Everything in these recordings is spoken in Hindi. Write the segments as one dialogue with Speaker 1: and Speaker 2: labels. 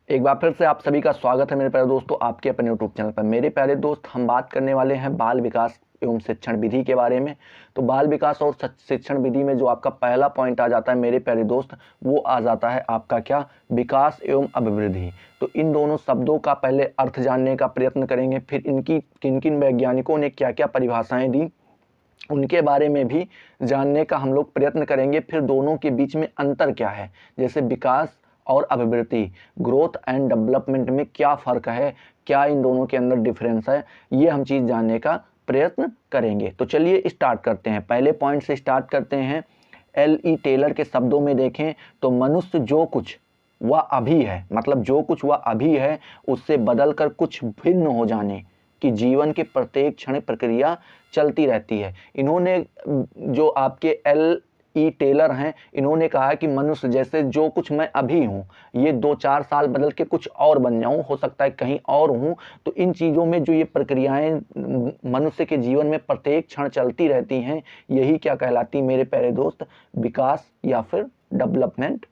Speaker 1: एक बार फिर से आप सभी का स्वागत है मेरे प्यारे दोस्तों आपके अपने यूट्यूब चैनल पर। मेरे प्यारे दोस्त, हम बात करने वाले हैं बाल विकास एवं शिक्षण विधि के बारे में। तो बाल विकास और शिक्षण विधि में जो आपका पहला पॉइंट आ जाता है मेरे प्यारे दोस्त, वो आ जाता है आपका क्या, विकास एवं अभिवृद्धि। तो इन दोनों शब्दों का पहले अर्थ जानने का प्रयत्न करेंगे, फिर इनकी किन किन वैज्ञानिकों ने क्या क्या परिभाषाएं दी उनके बारे में भी जानने का हम लोग प्रयत्न करेंगे। फिर दोनों के बीच में अंतर क्या है, जैसे विकास और अभिवृद्धि, ग्रोथ एंड डेवलपमेंट में क्या फ़र्क है, क्या इन दोनों के अंदर डिफरेंस है, ये हम चीज़ जानने का प्रयत्न करेंगे। तो चलिए स्टार्ट करते हैं। पहले पॉइंट से स्टार्ट करते हैं। L.E. टेलर के शब्दों में देखें तो मनुष्य जो कुछ वह अभी है, मतलब जो कुछ वह अभी है उससे बदलकर कुछ भिन्न हो जाने कि जीवन के प्रत्येक क्षण प्रक्रिया चलती रहती है। इन्होंने जो आपके L.E. टेलर हैं, इन्होंने कहा कि मनुष्य जैसे जो कुछ मैं अभी हूँ, ये 2-4 साल बदल के कुछ और बन जाऊँ, हो सकता है कहीं और हूँ। तो इन चीज़ों में जो ये प्रक्रियाएं मनुष्य के जीवन में प्रत्येक क्षण चलती रहती हैं, यही क्या कहलाती मेरे प्यारे दोस्त, विकास या फिर डेवलपमेंट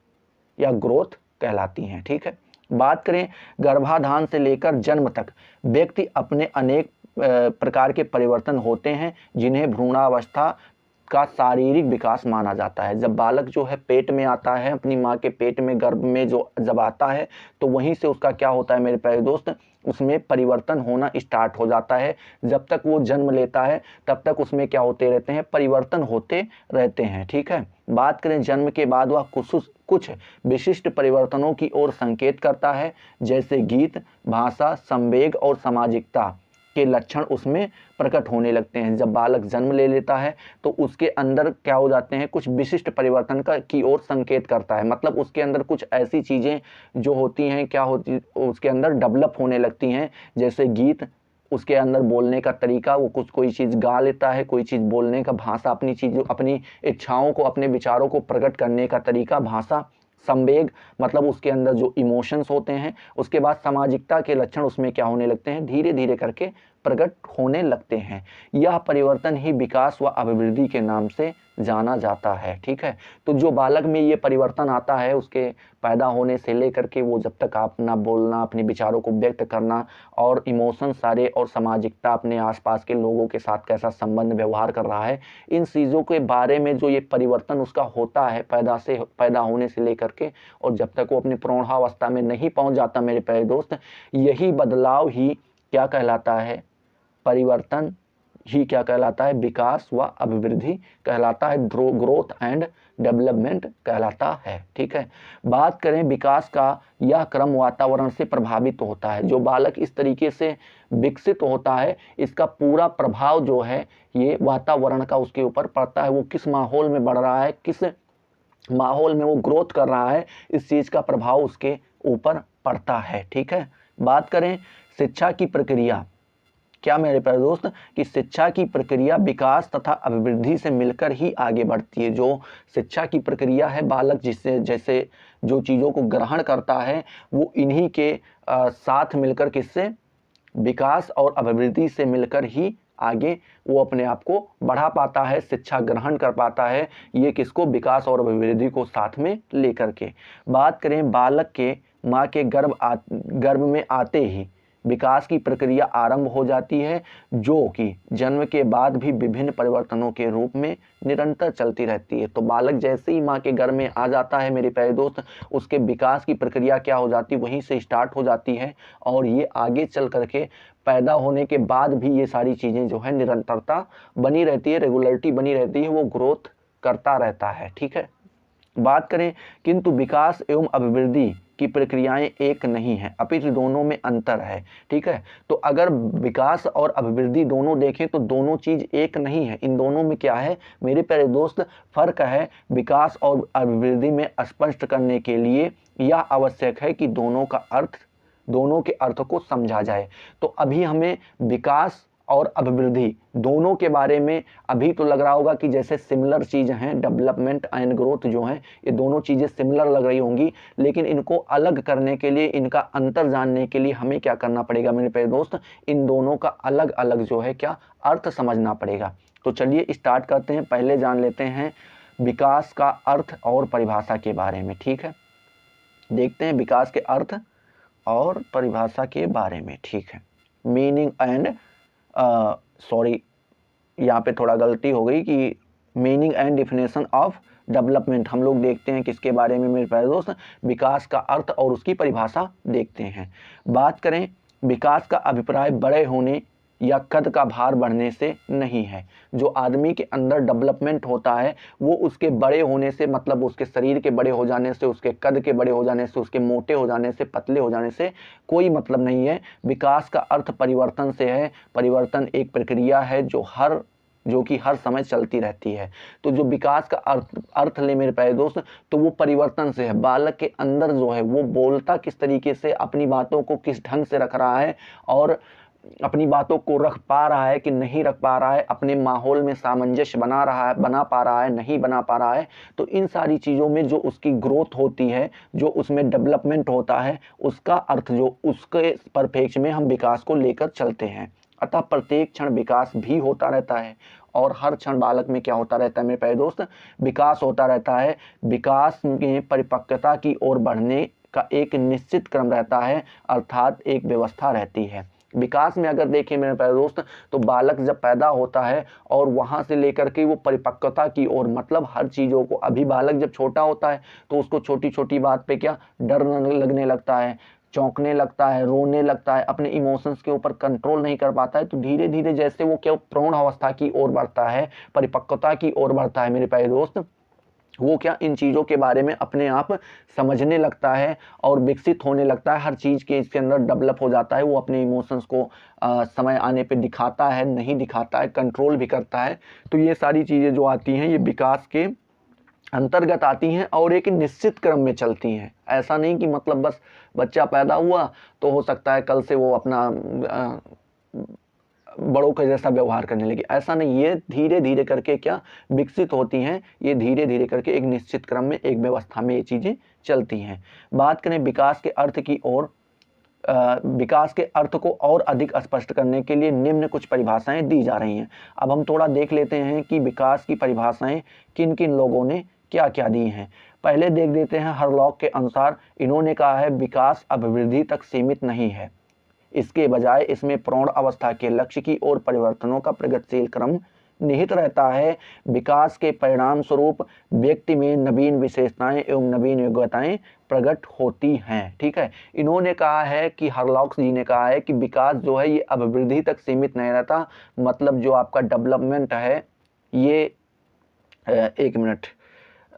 Speaker 1: या ग्रोथ कहलाती हैं। ठीक है, बात करें गर्भाधान से लेकर जन्म तक व्यक्ति अपने अनेक प्रकार के परिवर्तन होते हैं, जिन्हें भ्रूणावस्था का शारीरिक विकास माना जाता है। जब बालक जो है पेट में आता है, अपनी माँ के पेट में गर्भ में जो जब आता है, तो वहीं से उसका क्या होता है मेरे प्यारे दोस्त, उसमें परिवर्तन होना स्टार्ट हो जाता है। जब तक वो जन्म लेता है तब तक उसमें क्या होते रहते हैं, परिवर्तन होते रहते हैं। ठीक है, बात करें जन्म के बाद वह कुछ विशिष्ट परिवर्तनों की ओर संकेत करता है, जैसे गीत, भाषा, संवेग और सामाजिकता के लक्षण उसमें प्रकट होने लगते हैं। जब बालक जन्म ले लेता है तो उसके अंदर क्या हो जाते हैं, कुछ विशिष्ट परिवर्तन की ओर संकेत करता है, मतलब उसके अंदर कुछ ऐसी चीज़ें जो होती हैं, क्या होती उसके अंदर डेवलप होने लगती हैं, जैसे गीत, उसके अंदर बोलने का तरीका, वो कोई चीज़ गा लेता है, कोई चीज़ बोलने का, भाषा, अपनी चीज़ों, अपनी इच्छाओं को, अपने विचारों को प्रकट करने का तरीका, भाषा, संवेग, मतलब उसके अंदर जो इमोशंस होते हैं। उसके बाद सामाजिकता के लक्षण उसमें क्या होने लगते हैं, धीरे धीरे करके प्रकट होने लगते हैं। यह परिवर्तन ही विकास व अभिवृद्धि के नाम से जाना जाता है। ठीक है, तो जो बालक में ये परिवर्तन आता है, उसके पैदा होने से लेकर के वो जब तक अपना बोलना, अपने विचारों को व्यक्त करना और इमोशन सारे और सामाजिकता, अपने आसपास के लोगों के साथ कैसा संबंध व्यवहार कर रहा है, इन चीज़ों के बारे में जो ये परिवर्तन उसका होता है पैदा होने से लेकर के, और जब तक वो अपनी प्रौढ़ावस्था में नहीं पहुंच जाता मेरे प्यारे दोस्त, यही बदलाव ही क्या कहलाता है, परिवर्तन ही क्या कहलाता है, विकास व अभिवृद्धि कहलाता है, ग्रोथ एंड डेवलपमेंट कहलाता है। ठीक है, बात करें विकास का, यह क्रम वातावरण से प्रभावित होता है। जो बालक इस तरीके से विकसित होता है, इसका पूरा प्रभाव जो है ये वातावरण का उसके ऊपर पड़ता है। वो किस माहौल में बढ़ रहा है, किस माहौल में वो ग्रोथ कर रहा है, इस चीज़ का प्रभाव उसके ऊपर पड़ता है। ठीक है, बात करें शिक्षा की प्रक्रिया, क्या मेरे प्यारे दोस्त, कि शिक्षा की प्रक्रिया विकास तथा अभिवृद्धि से मिलकर ही आगे बढ़ती है। जो शिक्षा की प्रक्रिया है, बालक जिससे जैसे जो चीज़ों को ग्रहण करता है, वो इन्हीं के साथ मिलकर किससे, विकास और अभिवृद्धि से मिलकर ही आगे वो अपने आप को बढ़ा पाता है, शिक्षा ग्रहण कर पाता है। ये किसको, विकास और अभिवृद्धि को साथ में लेकर के। बात करें बालक के माँ के गर्भ में आते ही विकास की प्रक्रिया आरंभ हो जाती है, जो कि जन्म के बाद भी विभिन्न परिवर्तनों के रूप में निरंतर चलती रहती है। तो बालक जैसे ही माँ के गर्भ में आ जाता है मेरे प्यारे दोस्त, उसके विकास की प्रक्रिया क्या हो जाती है, वहीं से स्टार्ट हो जाती है, और ये आगे चल करके पैदा होने के बाद भी ये सारी चीज़ें जो है निरंतरता बनी रहती है, रेगुलरिटी बनी रहती है, वो ग्रोथ करता रहता है। ठीक है, बात करें, किंतु विकास एवं अभिवृद्धि की प्रक्रियाएं एक नहीं है, अपितु दोनों में अंतर है। ठीक है, तो अगर विकास और अभिवृद्धि दोनों देखें तो दोनों चीज़ एक नहीं है। इन दोनों में क्या है मेरे प्यारे दोस्त, फर्क है। विकास और अभिवृद्धि में स्पष्ट करने के लिए यह आवश्यक है कि दोनों के अर्थ को समझा जाए। तो अभी हमें विकास और अभिवृद्धि दोनों के बारे में अभी तो लग रहा होगा कि जैसे सिमिलर चीज़ें हैं, डेवलपमेंट एंड ग्रोथ जो हैं, ये दोनों चीज़ें सिमिलर लग रही होंगी, लेकिन इनको अलग करने के लिए, इनका अंतर जानने के लिए हमें क्या करना पड़ेगा मेरे प्यारे दोस्त, इन दोनों का अलग अलग जो है क्या अर्थ समझना पड़ेगा। तो चलिए स्टार्ट करते हैं। पहले जान लेते हैं विकास का अर्थ और परिभाषा के बारे में। ठीक है, देखते हैं विकास के अर्थ और परिभाषा के बारे में, ठीक है। मीनिंग एंड सॉरी यहाँ पे थोड़ा गलती हो गई कि meaning and definition of development हम लोग देखते हैं किसके बारे में मेरे प्यारे दोस्त, विकास का अर्थ और उसकी परिभाषा देखते हैं। बात करें विकास का अभिप्राय बड़े होने या कद का भार बढ़ने से नहीं है। जो आदमी के अंदर डेवलपमेंट होता है वो उसके बड़े होने से, मतलब उसके शरीर के बड़े हो जाने से, उसके कद के बड़े हो जाने से, उसके मोटे हो जाने से, पतले हो जाने से कोई मतलब नहीं है। विकास का अर्थ परिवर्तन से है। परिवर्तन एक प्रक्रिया है जो कि हर समय चलती रहती है। तो जो विकास का अर्थ ले मेरे प्यारे दोस्त, तो वो परिवर्तन से है। बालक के अंदर जो है वो बोलता किस तरीके से, अपनी बातों को किस ढंग से रख रहा है और अपनी बातों को रख पा रहा है कि नहीं रख पा रहा है, अपने माहौल में सामंजस्य बना पा रहा है, नहीं बना पा रहा है। तो इन सारी चीज़ों में जो उसकी ग्रोथ होती है, जो उसमें डेवलपमेंट होता है, उसका अर्थ जो उसके परिप्रेक्ष्य में हम विकास को लेकर चलते हैं। अतः प्रत्येक क्षण विकास भी होता रहता है और हर क्षण बालक में क्या होता रहता है मेरे प्यारे दोस्त, विकास होता रहता है। विकास में परिपक्वता की ओर बढ़ने का एक निश्चित क्रम रहता है, अर्थात एक व्यवस्था रहती है। विकास में अगर देखें मेरे प्यारे दोस्त, तो बालक जब पैदा होता है और वहाँ से लेकर के वो परिपक्वता की ओर, मतलब हर चीज़ों को, अभी बालक जब छोटा होता है तो उसको छोटी छोटी बात पे क्या डर लगने लगता है, चौंकने लगता है, रोने लगता है, अपने इमोशंस के ऊपर कंट्रोल नहीं कर पाता है। तो धीरे धीरे जैसे वो क्या प्रौढ़ अवस्था की ओर बढ़ता है, परिपक्वता की ओर बढ़ता है मेरे प्यारे दोस्त, वो क्या इन चीज़ों के बारे में अपने आप समझने लगता है और विकसित होने लगता है। हर चीज़ के इसके अंदर डेवलप हो जाता है। वो अपने इमोशंस को समय आने पे दिखाता है, नहीं दिखाता है, कंट्रोल भी करता है। तो ये सारी चीज़ें जो आती हैं ये विकास के अंतर्गत आती हैं और एक निश्चित क्रम में चलती हैं। ऐसा नहीं कि मतलब बस बच्चा पैदा हुआ तो हो सकता है कल से वो अपना बड़ों के जैसा व्यवहार करने लगी, ऐसा नहीं। ये धीरे धीरे करके क्या विकसित होती हैं, ये धीरे धीरे करके एक निश्चित क्रम में, एक व्यवस्था में ये चीज़ें चलती हैं। बात करें विकास के अर्थ की ओर, विकास के अर्थ को और अधिक स्पष्ट करने के लिए निम्न कुछ परिभाषाएं दी जा रही हैं। अब हम थोड़ा देख लेते हैं कि विकास की परिभाषाएं किन किन लोगों ने क्या क्या दी हैं। पहले देख देते हैं हरलॉक के अनुसार। इन्होंने कहा है विकास अभिवृद्धि तक सीमित नहीं है, इसके बजाय इसमें प्रौढ़ अवस्था के लक्ष्य की ओर परिवर्तनों का प्रगतिशील क्रम निहित रहता है। विकास के परिणाम स्वरूप व्यक्ति में नवीन विशेषताएं एवं नवीन योग्यताएं प्रकट होती हैं। ठीक है, इन्होंने कहा है कि हरलॉक जी ने कहा है कि विकास जो है ये अभिवृद्धि तक सीमित नहीं रहता, मतलब जो आपका डेवलपमेंट है ये एक मिनट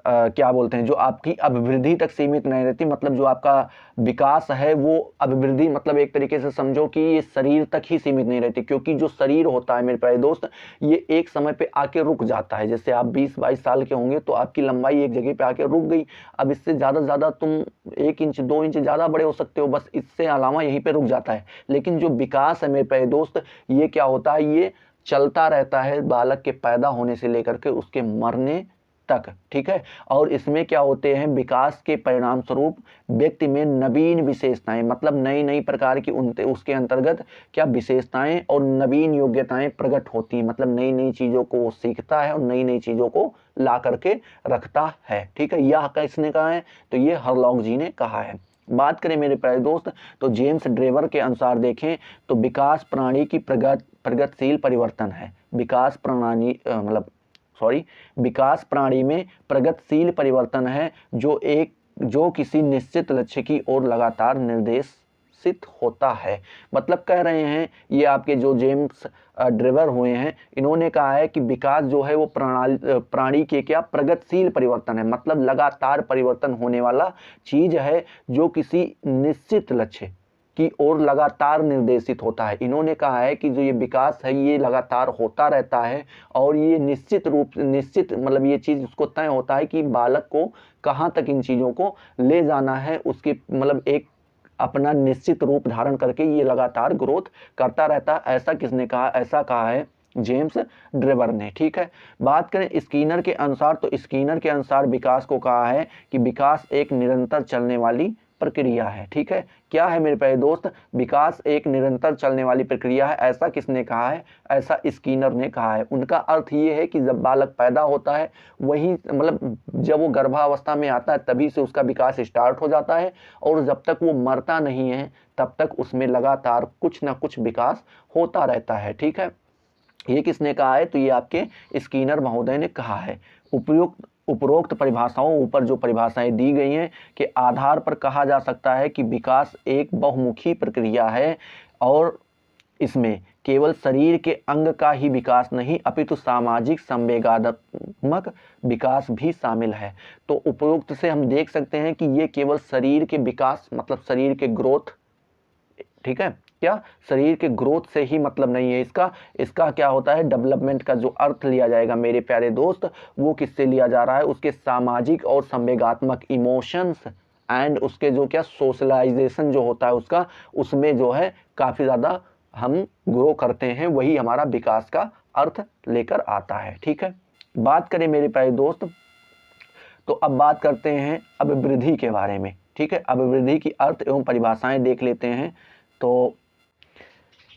Speaker 1: क्या बोलते हैं, जो आपकी अभिवृद्धि तक सीमित नहीं रहती, मतलब जो आपका विकास है वो अभिवृद्धि, मतलब एक तरीके से समझो कि ये शरीर तक ही सीमित नहीं रहती। क्योंकि जो शरीर होता है मेरे प्यारे दोस्त, ये एक समय पे आके रुक जाता है। जैसे आप 20-22 साल के होंगे तो आपकी लंबाई एक जगह पे आके रुक गई। अब इससे ज़्यादा से ज़्यादा तुम 1 इंच 2 इंच ज़्यादा बड़े हो सकते हो, बस इससे अलावा यहीं पर रुक जाता है। लेकिन जो विकास है मेरे प्यारे दोस्त, ये क्या होता है, ये चलता रहता है बालक के पैदा होने से लेकर के उसके मरने तक। ठीक है, और इसमें क्या होते हैं, विकास के परिणाम स्वरूप व्यक्ति में नवीन विशेषताएं, मतलब नई नई प्रकार की उसके अंतर्गत क्या विशेषताएं और नवीन योग्यताएं प्रकट होती हैं। मतलब नई नई चीजों को वो सीखता है और नई नई चीजों को ला करके रखता है। ठीक है, यह किसने कहा है, तो ये हरलॉक जी ने कहा है। बात करें मेरे प्यारे दोस्त, तो जेम्स ड्रेवर के अनुसार देखें तो विकास प्राणी की प्रगतिशील परिवर्तन है। विकास प्राणी में प्रगतिशील परिवर्तन है जो किसी निश्चित लक्ष्य की ओर लगातार निर्देशित होता है। मतलब कह रहे हैं ये आपके जो जेम्स ड्रेवर हुए हैं, इन्होंने कहा है कि विकास जो है वो प्राणी के क्या प्रगतिशील परिवर्तन है, मतलब लगातार परिवर्तन होने वाला चीज है जो किसी निश्चित लक्ष्य की ओर लगातार निर्देशित होता है। इन्होंने कहा है कि जो ये विकास है ये लगातार होता रहता है और ये निश्चित मतलब ये चीज़ उसको तय होता है कि बालक को कहाँ तक इन चीज़ों को ले जाना है, उसकी मतलब एक अपना निश्चित रूप धारण करके ये लगातार ग्रोथ करता रहता है। ऐसा किसने कहा, ऐसा कहा है जेम्स ड्रेवर ने। ठीक है, बात करें स्कीनर के अनुसार, तो स्कीनर के अनुसार विकास को कहा है कि विकास एक निरंतर चलने वाली प्रक्रिया है। ठीक है, क्या है मेरे प्यारे दोस्त? विकास एक निरंतर चलने वाली प्रक्रिया है। ऐसा किसने कहा है? ऐसा स्किनर ने कहा है। उनका अर्थ ये है कि जब बालक पैदा होता है वही मतलब जब वो गर्भावस्था में आता है तभी से उसका विकास स्टार्ट हो जाता है, और जब तक वो मरता नहीं है तब तक उसमें लगातार कुछ ना कुछ विकास होता रहता है। ठीक है, ये किसने कहा है? तो ये आपके स्किनर महोदय ने कहा है। उपरोक्त परिभाषाओं, ऊपर जो परिभाषाएं दी गई हैं के आधार पर कहा जा सकता है कि विकास एक बहुमुखी प्रक्रिया है, और इसमें केवल शरीर के अंग का ही विकास नहीं अपितु सामाजिक संवेगात्मक विकास भी शामिल है। तो उपरोक्त से हम देख सकते हैं कि ये केवल शरीर के विकास मतलब शरीर के ग्रोथ, ठीक है, क्या शरीर के ग्रोथ से ही मतलब नहीं है इसका क्या होता है? डेवलपमेंट का जो अर्थ लिया जाएगा मेरे प्यारे दोस्त, वो किससे लिया जा रहा है? उसके सामाजिक और संवेगात्मक इमोशंस एंड उसके जो क्या सोशलाइजेशन जो होता है उसका, उसमें जो है काफ़ी ज़्यादा हम ग्रो करते हैं, वही हमारा विकास का अर्थ लेकर आता है। ठीक है, बात करें मेरे प्यारे दोस्त, तो अब बात करते हैं अभिवृद्धि के बारे में। ठीक है, अभिवृद्धि की अर्थ एवं परिभाषाएं देख लेते हैं। तो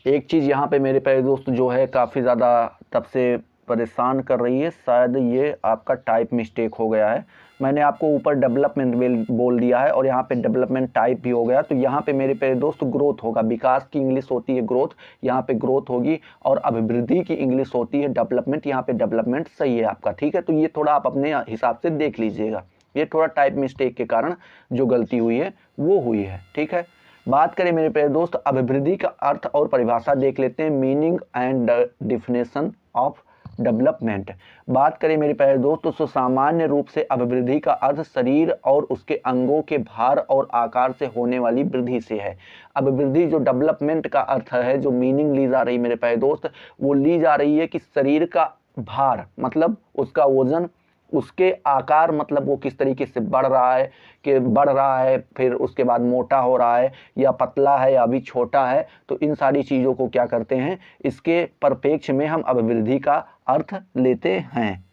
Speaker 1: एक चीज़ यहाँ पे मेरे प्यारे दोस्त जो है काफ़ी ज़्यादा तब से परेशान कर रही है, शायद ये आपका टाइप मिस्टेक हो गया है। मैंने आपको ऊपर डेवलपमेंट बोल दिया है और यहाँ पे डेवलपमेंट टाइप भी हो गया। तो यहाँ पे मेरे प्यारे दोस्त ग्रोथ होगा। विकास की इंग्लिश होती है ग्रोथ, यहाँ पे ग्रोथ होगी, और अभिवृद्धि की इंग्लिश होती है डेवलपमेंट, यहाँ पे डेवलपमेंट सही है आपका। ठीक है, तो ये थोड़ा आप अपने हिसाब से देख लीजिएगा, ये थोड़ा टाइप मिस्टेक के कारण जो गलती हुई है वो हुई है। ठीक है, बात करें मेरे प्यारे दोस्त अभिवृद्धि का अर्थ और परिभाषा देख लेते हैं, meaning and definition of development. बात करें मेरे प्यारे दोस्त तो सामान्य रूप से अभिवृद्धि का अर्थ शरीर और उसके अंगों के भार और आकार से होने वाली वृद्धि से है। अभिवृद्धि जो डेवलपमेंट का अर्थ है, जो मीनिंग ली जा रही मेरे प्यारे दोस्त, वो ली जा रही है कि शरीर का भार मतलब उसका वजन, उसके आकार मतलब वो किस तरीके से बढ़ रहा है, फिर उसके बाद मोटा हो रहा है या पतला है या अभी छोटा है। तो इन सारी चीज़ों को क्या करते हैं, इसके परिप्रेक्ष्य में हम अभिवृद्धि का अर्थ लेते हैं।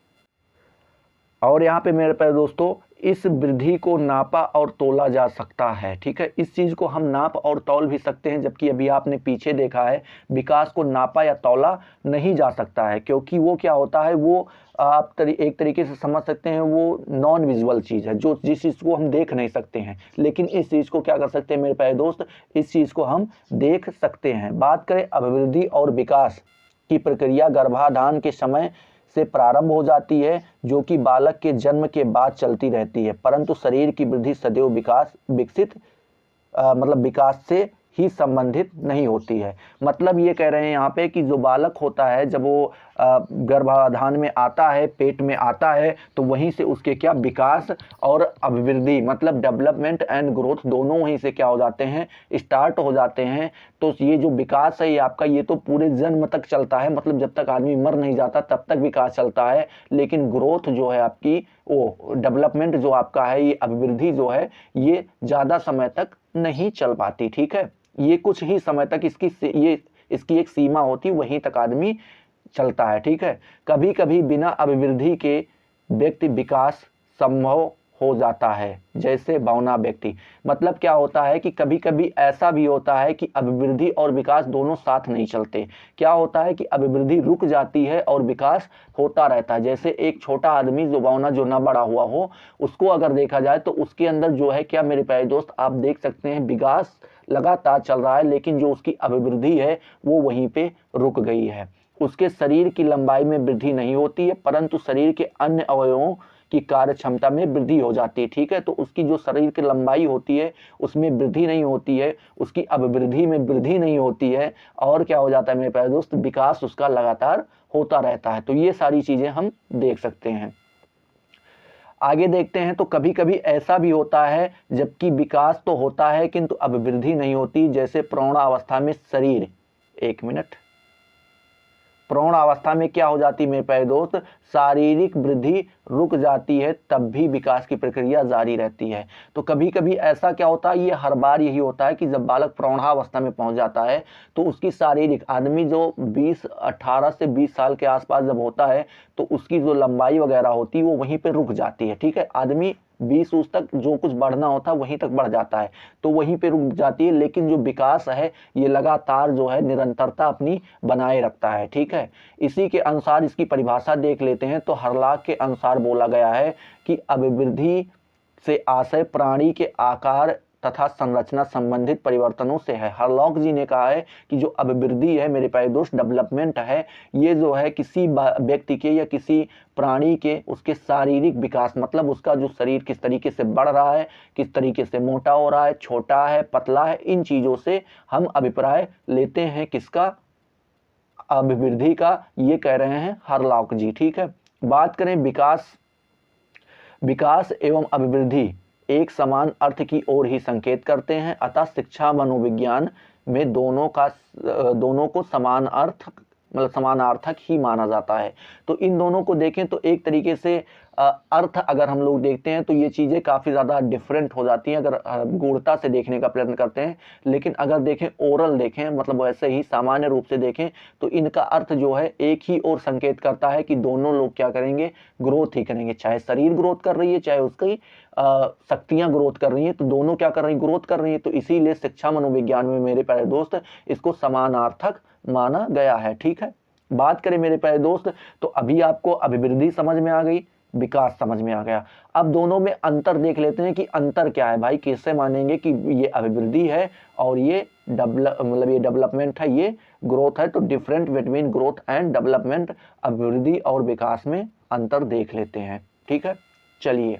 Speaker 1: और यहाँ पे मेरे प्यारे दोस्तों इस वृद्धि को नापा और तोला जा सकता है। ठीक है, इस चीज़ को हम नाप और तौल भी सकते हैं, जबकि अभी आपने पीछे देखा है विकास को नापा या तौला नहीं जा सकता है, क्योंकि वो क्या होता है, वो आप एक तरीके से समझ सकते हैं वो नॉन विजुअल चीज़ है, जो जिस चीज़ को हम देख नहीं सकते हैं। लेकिन इस चीज़ को क्या कर सकते हैं मेरे प्यारे दोस्त, इस चीज़ को हम देख सकते हैं। बात करें अभिवृद्धि और विकास की प्रक्रिया गर्भाधान के समय से प्रारंभ हो जाती है, जो कि बालक के जन्म के बाद चलती रहती है, परंतु शरीर की वृद्धि सदैव विकास से ही संबंधित नहीं होती है। मतलब ये कह रहे हैं यहाँ पे कि जो बालक होता है जब वो गर्भाधान में आता है, पेट में आता है, तो वहीं से उसके क्या विकास और अभिवृद्धि मतलब डेवलपमेंट एंड ग्रोथ दोनों वहीं से क्या हो जाते हैं, स्टार्ट हो जाते हैं। तो ये जो विकास है ये आपका, ये तो पूरे जन्म तक चलता है, मतलब जब तक आदमी मर नहीं जाता तब तक विकास चलता है। लेकिन ग्रोथ जो है आपकी, वो डेवलपमेंट जो आपका है, ये अभिवृद्धि जो है, ये ज़्यादा समय तक नहीं चल पाती। ठीक है, ये कुछ ही समय तक इसकी एक सीमा होती है, वहीं तक आदमी चलता है। ठीक है, कभी कभी बिना अभिवृद्धि के व्यक्ति विकास संभव हो जाता है, जैसे बौना व्यक्ति। मतलब क्या होता है कि कभी कभी ऐसा भी होता है कि अभिवृद्धि और विकास दोनों साथ नहीं चलते। क्या होता है कि अभिवृद्धि रुक जाती है और विकास होता रहता है। जैसे एक छोटा आदमी जो बौना, जो ना बड़ा हुआ हो, उसको अगर देखा जाए तो उसके अंदर जो है क्या मेरे प्यारे दोस्त, आप देख सकते हैं विकास लगातार चल रहा है, लेकिन जो उसकी अभिवृद्धि है वो वहीं पे रुक गई है। उसके शरीर की लंबाई में वृद्धि नहीं होती है, परंतु शरीर के अन्य अवयवों की कार्य क्षमता में वृद्धि हो जाती है। ठीक है, तो उसकी जो शरीर की लंबाई होती है उसमें वृद्धि नहीं होती है, उसकी अभिवृद्धि में वृद्धि नहीं होती है, और क्या हो जाता है मेरे प्यारे दोस्त, विकास उसका लगातार होता रहता है। तो ये सारी चीजें हम देख सकते हैं। आगे देखते हैं, तो कभी कभी ऐसा भी होता है जबकि विकास तो होता है किंतु अभिवृद्धि नहीं होती, जैसे प्रौढ़ावस्था में शरीर, एक मिनट, प्रौढ़ावस्था में क्या हो जाती है मेरे प्यारे दोस्त, शारीरिक वृद्धि रुक जाती है, तब भी विकास की प्रक्रिया जारी रहती है। तो कभी कभी ऐसा क्या होता है, ये हर बार यही होता है कि जब बालक प्रौढ़ावस्था में पहुंच जाता है तो उसकी शारीरिक, आदमी जो 18 से 20 साल के आसपास जब होता है तो उसकी जो लंबाई वगैरह होती है वो वहीं पे रुक जाती है। ठीक है, आदमी 20 तक जो कुछ बढ़ना होता है वहीं तक बढ़ जाता है, तो वहीं पे रुक जाती है। लेकिन जो विकास है ये लगातार जो है निरंतरता अपनी बनाए रखता है, ठीक है। इसी के अनुसार इसकी परिभाषा देख लेते हैं। तो हर्लॉक के अनुसार बोला गया है कि अभिवृद्धि से आशय प्राणी के आकार तथा संरचना संबंधित परिवर्तनों से है। हर्लॉक जी ने कहा है कि जो अभिवृद्धि है मेरे प्यारे दोस्त, डेवलपमेंट है, ये जो है किसी व्यक्ति के या किसी प्राणी के उसके शारीरिक विकास, मतलब उसका जो शरीर किस तरीके से बढ़ रहा है, किस तरीके से मोटा हो रहा है, छोटा है, पतला है, इन चीज़ों से हम अभिप्राय लेते हैं किसका, अभिवृद्धि का। ये कह रहे हैं हर्लॉक जी, ठीक है। बात करें विकास एवं अभिवृद्धि एक समान अर्थ की ओर ही संकेत करते हैं, अतः शिक्षा मनोविज्ञान में दोनों को समान अर्थ मतलब समानार्थक ही माना जाता है। तो इन दोनों को देखें तो एक तरीके से अर्थ अगर हम लोग देखते हैं तो ये चीज़ें काफ़ी ज़्यादा डिफरेंट हो जाती हैं अगर गूढ़ता से देखने का प्रयत्न करते हैं। लेकिन अगर देखें ओरल देखें, मतलब वैसे ही सामान्य रूप से देखें, तो इनका अर्थ जो है एक ही ओर संकेत करता है कि दोनों लोग क्या करेंगे, ग्रोथ ही करेंगे। चाहे शरीर ग्रोथ कर रही है, चाहे उसकी शक्तियाँ ग्रोथ कर रही हैं, तो दोनों क्या कर रही हैं, ग्रोथ कर रही हैं। तो इसीलिए शिक्षा मनोविज्ञान में मेरे प्यारे दोस्त इसको समानार्थक माना गया है, ठीक है। बात करें मेरे प्यारे दोस्त, तो अभी आपको अभिवृद्धि समझ में आ गई, विकास समझ में आ गया। अब दोनों में अंतर देख लेते हैं कि अंतर क्या है भाई, कैसे मानेंगे कि ये अभिवृद्धि है और ये ये डेवलपमेंट है, ये ग्रोथ है। तो different between growth and development, अभिवृद्धि और विकास में अंतर देख लेते हैं, ठीक है। चलिए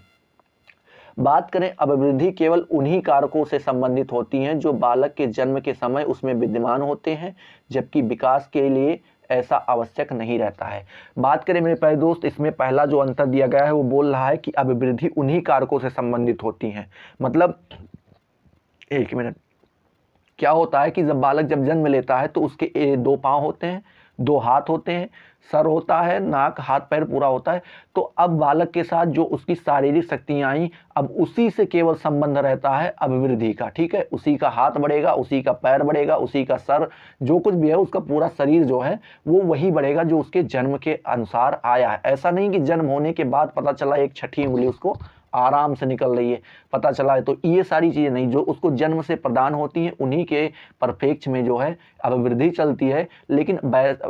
Speaker 1: बात करें, अभिवृद्धि केवल उन्हीं कारकों से संबंधित होती हैं जो बालक के जन्म के समय उसमें विद्यमान होते हैं, जबकि विकास के लिए ऐसा आवश्यक नहीं रहता है। बात करें मेरे प्यारे दोस्त, इसमें पहला जो अंतर दिया गया है वो बोल रहा है कि अभिवृद्धि उन्हीं कारकों से संबंधित होती हैं। मतलब एक मिनट, क्या होता है कि जब बालक जब जन्म लेता है तो उसके 2 पाँव होते हैं, 2 हाथ होते हैं, सर होता है, नाक, हाथ पैर पूरा होता है। तो अब बालक के साथ जो उसकी शारीरिक शक्तियाँ आई, अब उसी से केवल संबंध रहता है अभिवृद्धि का, ठीक है। उसी का हाथ बढ़ेगा, उसी का पैर बढ़ेगा, उसी का सर, जो कुछ भी है उसका पूरा शरीर जो है वो वही बढ़ेगा जो उसके जन्म के अनुसार आया है। ऐसा नहीं कि जन्म होने के बाद पता चला एक छठी उंगली उसको आराम से निकल रही है, पता चला है। तो ये सारी चीज़ें नहीं, जो उसको जन्म से प्रदान होती हैं उन्हीं के परिप्रेक्ष में जो है अभिवृद्धि चलती है। लेकिन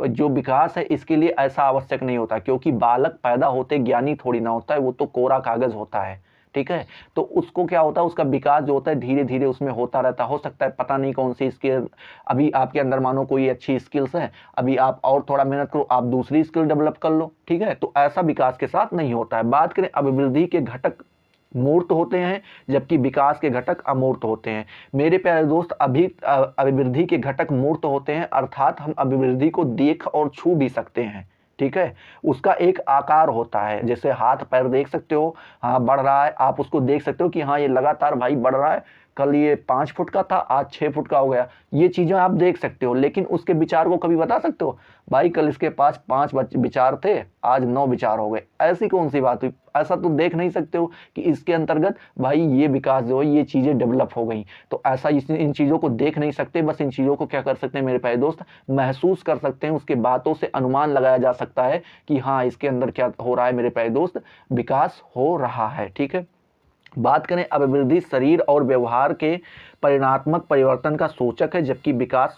Speaker 1: जो विकास है इसके लिए ऐसा आवश्यक नहीं होता, क्योंकि बालक पैदा होते ज्ञानी थोड़ी ना होता है, वो तो कोरा कागज होता है, ठीक है। तो उसको क्या होता है, उसका विकास जो होता है धीरे धीरे उसमें होता रहता। हो सकता है पता नहीं कौन सी स्किल अभी आपके अंदर, मानो कोई अच्छी स्किल्स है, अभी आप और थोड़ा मेहनत करो, आप दूसरी स्किल डेवलप कर लो, ठीक है। तो ऐसा विकास के साथ नहीं होता है। बात करें, अभिवृद्धि के घटक मूर्त होते हैं जबकि विकास के घटक अमूर्त होते हैं। मेरे प्यारे दोस्त, अभिवृद्धि के घटक मूर्त होते हैं, अर्थात हम अभिवृद्धि को देख और छू भी सकते हैं, ठीक है। उसका एक आकार होता है, जैसे हाथ पैर देख सकते हो, हाँ बढ़ रहा है, आप उसको देख सकते हो कि हाँ ये लगातार भाई बढ़ रहा है, कल ये 5 फुट का था, आज 6 फुट का हो गया। ये चीज़ें आप देख सकते हो, लेकिन उसके विचार को कभी बता सकते हो, भाई कल इसके पास 5 विचार थे, आज 9 विचार हो गए, ऐसी कौन सी बात हुई? ऐसा तो देख नहीं सकते हो कि इसके अंतर्गत भाई ये विकास जो है, ये चीज़ें डेवलप हो गई। तो ऐसा इन चीज़ों को देख नहीं सकते, बस इन चीज़ों को क्या कर सकते हैं मेरे प्यारे दोस्त, महसूस कर सकते हैं। उसके बातों से अनुमान लगाया जा सकता है कि हाँ इसके अंदर क्या हो रहा है मेरे प्यारे दोस्त, विकास हो रहा है, ठीक है। बात करें, अभिवृद्धि शरीर और व्यवहार के परिणात्मक परिवर्तन का सूचक है, जबकि विकास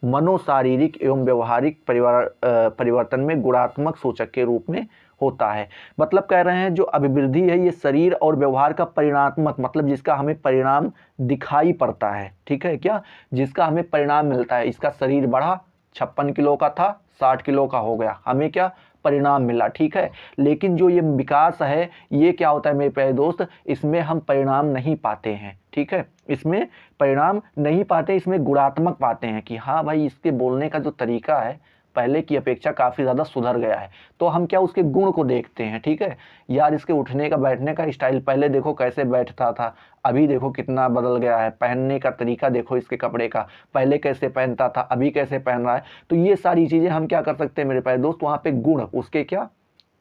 Speaker 1: मनोशारीरिक एवं व्यवहारिक परिवर्तन में गुणात्मक सूचक के रूप में होता है। मतलब कह रहे हैं जो अभिवृद्धि है ये शरीर और व्यवहार का परिणात्मक, मतलब जिसका हमें परिणाम दिखाई पड़ता है, ठीक है, क्या जिसका हमें परिणाम मिलता है। इसका शरीर बढ़ा, 56 किलो का था 60 किलो का हो गया, हमें क्या परिणाम मिला, ठीक है। लेकिन जो ये विकास है ये क्या होता है मेरे प्यारे दोस्त, इसमें हम परिणाम नहीं पाते हैं, ठीक है। इसमें परिणाम नहीं पाते, इसमें गुणात्मक पाते हैं कि हाँ भाई इसके बोलने का जो तरीका है पहले की अपेक्षा काफ़ी ज़्यादा सुधर गया है। तो हम क्या उसके गुण को देखते हैं, ठीक है। यार इसके उठने का बैठने का स्टाइल, पहले देखो कैसे बैठता था, अभी देखो कितना बदल गया है। पहनने का तरीका देखो इसके कपड़े का, पहले कैसे पहनता था, अभी कैसे पहन रहा है। तो ये सारी चीज़ें हम क्या कर सकते हैं मेरे प्यारे दोस्त, वहाँ पे गुण, उसके क्या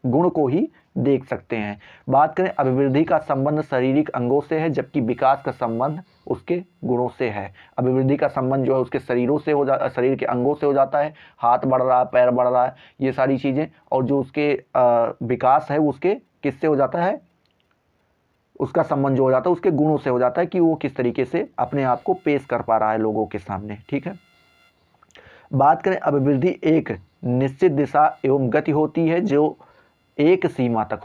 Speaker 1: गुण को ही देख सकते हैं। बात करें, अभिवृद्धि का संबंध शारीरिक अंगों से है, जबकि विकास का संबंध उसके गुणों से है। अभिवृद्धि का संबंध जो है उसके शरीरों से शरीर के अंगों से हो जाता है, हाथ बढ़ रहा है, पैर बढ़ रहा है, ये सारी चीज़ें। और जो उसके विकास है उसके किससे हो जाता है, उसका संबंध जो हो जाता है उसके गुणों से हो जाता है कि वो किस तरीके से अपने आप को पेश कर पा रहा है लोगों के सामने। ठीक है, बात करें अभिवृद्धि एक निश्चित दिशा एवं गति होती है जो एक सीमा तक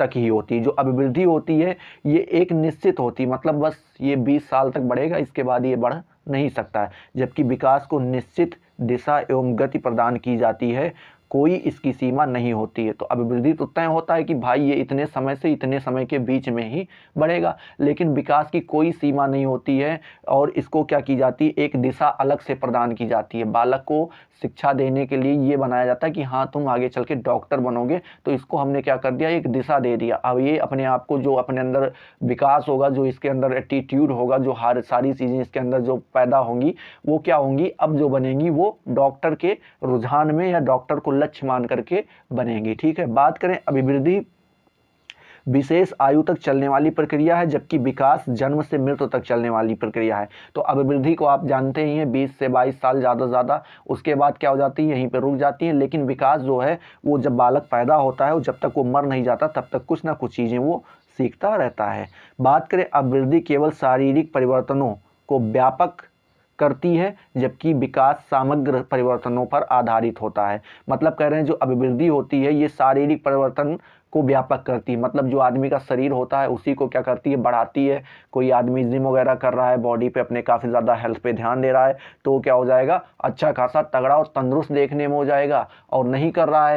Speaker 1: ही होती है। जो अभिवृद्धि होती है ये एक निश्चित होती है, मतलब बस ये 20 साल तक बढ़ेगा, इसके बाद ये बढ़ नहीं सकता है। जबकि विकास को निश्चित दिशा एवं गति प्रदान की जाती है, कोई इसकी सीमा नहीं होती है। तो अभिवृद्धि तो तय होता है कि भाई ये इतने समय से इतने समय के बीच में ही बढ़ेगा, लेकिन विकास की कोई सीमा नहीं होती है और इसको क्या की जाती है, एक दिशा अलग से प्रदान की जाती है। बालक को शिक्षा देने के लिए ये बनाया जाता है कि हाँ तुम आगे चल के डॉक्टर बनोगे, तो इसको हमने क्या कर दिया, एक दिशा दे दिया। अब ये अपने आप को जो अपने अंदर विकास होगा, जो इसके अंदर एटीट्यूड होगा, जो हर सारी चीज़ें इसके अंदर जो पैदा होंगी वो क्या होंगी, अब जो बनेंगी वो डॉक्टर के रुझान में या डॉक्टर को लक्ष्य मान करके बनेंगी। ठीक है, बात करें अभिवृद्धि विशेष आयु तक चलने वाली प्रक्रिया है, जबकि विकास जन्म से मृत्यु तक चलने वाली प्रक्रिया है। तो अभिवृद्धि को आप जानते ही हैं 20 से 22 साल ज़्यादा से ज़्यादा, उसके बाद क्या हो जाती है, यहीं पर रुक जाती है। लेकिन विकास जो है वो जब बालक पैदा होता है और जब तक वो मर नहीं जाता तब तक कुछ ना कुछ चीज़ें वो सीखता रहता है। बात करें अभिवृद्धि केवल शारीरिक परिवर्तनों को व्यापक करती है, जबकि विकास समग्र परिवर्तनों पर आधारित होता है। मतलब कह रहे हैं जो अभिवृद्धि होती है ये शारीरिक परिवर्तन को व्यापक करती है, मतलब जो आदमी का शरीर होता है उसी को क्या करती है, बढ़ाती है। कोई आदमी जिम वगैरह कर रहा है, बॉडी पे अपने काफ़ी ज़्यादा हेल्थ पे ध्यान दे रहा है, तो क्या हो जाएगा, अच्छा खासा तगड़ा और तंदुरुस्त देखने में हो जाएगा। और नहीं कर रहा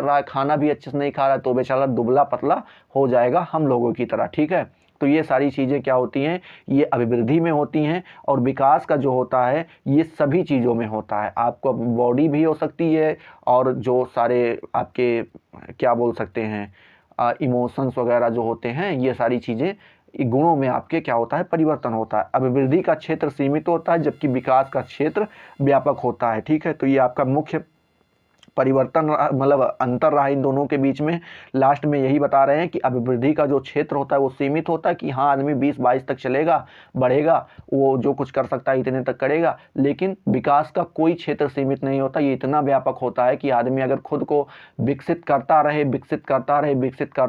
Speaker 1: है, खाना भी अच्छे से नहीं खा रहा है, तो बेचारा दुबला पतला हो जाएगा हम लोगों की तरह। ठीक है, तो ये सारी चीज़ें क्या होती हैं, ये अभिवृद्धि में होती हैं। और विकास का जो होता है ये सभी चीज़ों में होता है। आपको बॉडी भी हो सकती है और जो सारे आपके क्या बोल सकते हैं इमोशंस वगैरह जो होते हैं, ये सारी चीज़ें गुणों में आपके क्या होता है, परिवर्तन होता है। अभिवृद्धि का क्षेत्र सीमित होता है, जबकि विकास का क्षेत्र व्यापक होता है। ठीक है, तो ये आपका मुख्य परिवर्तन मतलब अंतर रहा इन दोनों के बीच में। लास्ट में यही बता रहे हैं कि अभिवृद्धि का जो क्षेत्र होता है वो सीमित होता है कि हाँ आदमी 20-22 तक चलेगा, बढ़ेगा, वो जो कुछ कर सकता है इतने तक करेगा। लेकिन विकास का कोई क्षेत्र सीमित नहीं होता, ये इतना व्यापक होता है कि आदमी अगर खुद को विकसित करता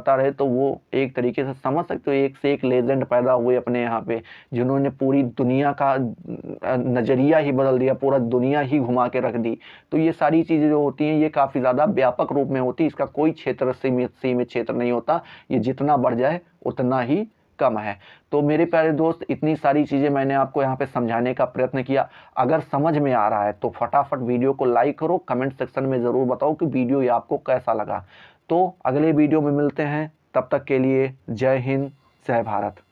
Speaker 1: रहे तो वो एक तरीके से समझ सकते हो एक से एक लेजेंड पैदा हुए अपने यहाँ पे, जिन्होंने पूरी दुनिया का नज़रिया ही बदल दिया, पूरा दुनिया ही घुमा के रख दी। तो ये सारी चीज़ें जो होती हैं ये काफ़ी ज़्यादा व्यापक रूप में होती है, इसका कोई क्षेत्र सीमित क्षेत्र नहीं होता, ये जितना बढ़ जाए उतना ही कम है। तो मेरे प्यारे दोस्त, इतनी सारी चीज़ें मैंने आपको यहाँ पे समझाने का प्रयत्न किया। अगर समझ में आ रहा है तो फटाफट वीडियो को लाइक करो, कमेंट सेक्शन में ज़रूर बताओ कि वीडियो ये आपको कैसा लगा। तो अगले वीडियो में मिलते हैं, तब तक के लिए जय हिंद, जय भारत।